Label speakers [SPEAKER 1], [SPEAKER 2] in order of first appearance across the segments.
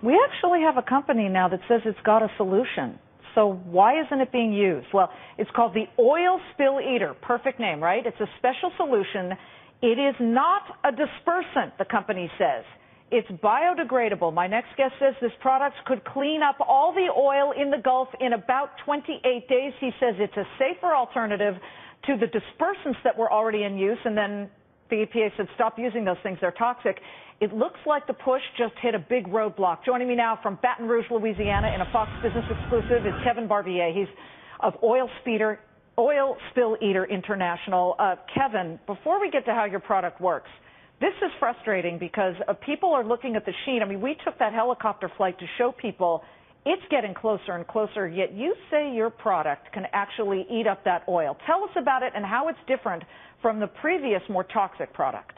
[SPEAKER 1] We actually have a company now that says it's got a solution. So why isn't it being used? Well, it's called the Oil Spill Eater. Perfect name, right? It's a special solution. It is not a dispersant, the company says. It's biodegradable. My next guest says this product could clean up all the oil in the Gulf in about 28 days. He says it's a safer alternative to the dispersants that were already in use, and then the EPA said stop using those things, they're toxic. It looks like the push just hit a big roadblock. Joining me now from Baton Rouge, Louisiana, in a Fox Business exclusive is Kevin Barbier. He's of Oil Spill Eater International. Kevin, before we get to how your product works, this is frustrating because people are looking at the sheen. I mean, we took that helicopter flight to show people it's getting closer and closer, yet you say your product can actually eat up that oil. Tell us about it and how it's different from the previous, more toxic product.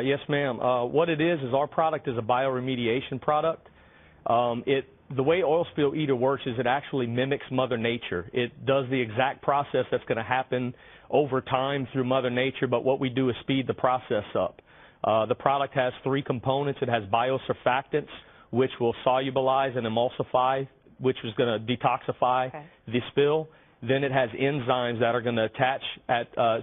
[SPEAKER 2] Yes, ma'am. What it is our product is a bioremediation product. The way Oil Spill Eater works is it actually mimics Mother Nature. It does the exact process that's going to happen over time through Mother Nature, but what we do is speed the process up. The product has 3 components. It has biosurfactants, which will solubilize and emulsify, which is going to detoxify the spill. Then it has enzymes that are going to attach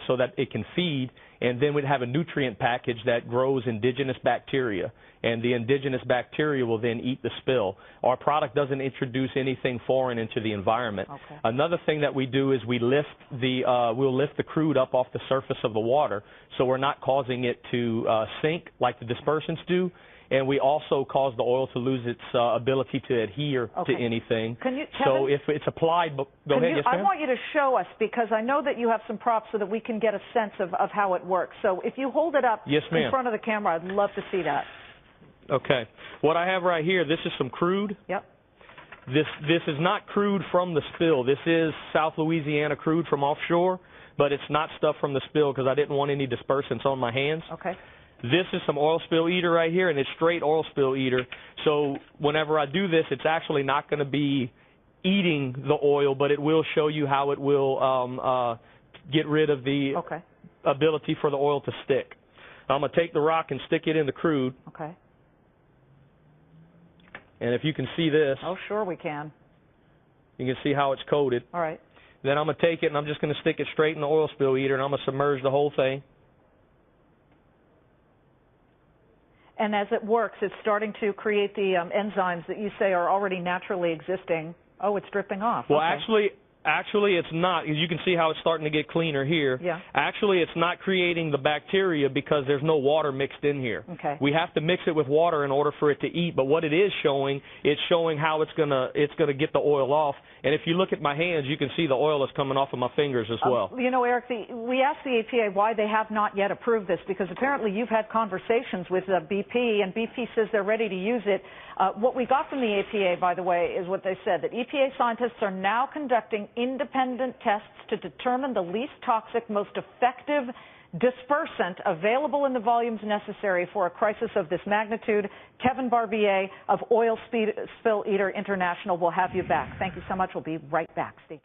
[SPEAKER 2] so that it can feed, and then we'd have a nutrient package that grows indigenous bacteria, and the indigenous bacteria will then eat the spill. Our product doesn't introduce anything foreign into the environment. Another thing that we do is we'll lift the crude up off the surface of the water, so we're not causing it to sink like the dispersants do. And we also cause the oil to lose its ability to adhere to anything.
[SPEAKER 1] Kevin,
[SPEAKER 2] so if it's applied, go ahead, yes, ma'am?
[SPEAKER 1] I want you to show us, because I know that you have some props so that we can get a sense of how it works. So if you hold it up in front of the camera, I'd love to see that.
[SPEAKER 2] Okay. What I have right here, this is some crude.
[SPEAKER 1] Yep.
[SPEAKER 2] This is not crude from the spill. This is South Louisiana crude from offshore, but it's not stuff from the spill because I didn't want any dispersants on my hands.
[SPEAKER 1] Okay.
[SPEAKER 2] This is some Oil Spill Eater right here, and it's straight Oil Spill Eater. So whenever I do this, it's actually not going to be eating the oil, but it will show you how it will get rid of the ability for the oil to stick. I'm going to take the rock and stick it in the crude.
[SPEAKER 1] Okay.
[SPEAKER 2] And if you can see this.
[SPEAKER 1] Oh, sure we can.
[SPEAKER 2] You can see how it's coated.
[SPEAKER 1] All right.
[SPEAKER 2] Then I'm going to take it, and I'm just going to stick it straight in the Oil Spill Eater, and I'm going to submerge the whole thing.
[SPEAKER 1] And as it works, it's starting to create the enzymes that you say are already naturally existing. Oh, it's dripping off.
[SPEAKER 2] Well, actually, it's not. As you can see how it's starting to get cleaner here.
[SPEAKER 1] Yeah.
[SPEAKER 2] Actually, it's not creating the bacteria because there's no water mixed in here.
[SPEAKER 1] Okay.
[SPEAKER 2] We have to mix it with water in order for it to eat. But what it is showing, it's showing how it's gonna get the oil off. And if you look at my hands, you can see the oil is coming off of my fingers as well.
[SPEAKER 1] You know, Eric, we asked the EPA why they have not yet approved this, because apparently you've had conversations with BP, and BP says they're ready to use it. What we got from the EPA, by the way, is what they said, that EPA scientists are now conducting independent tests to determine the least toxic, most effective dispersant available in the volumes necessary for a crisis of this magnitude. Kevin Barbier of Oil Spill Eater International will have you back. Thank you so much. We'll be right back. Stay tuned.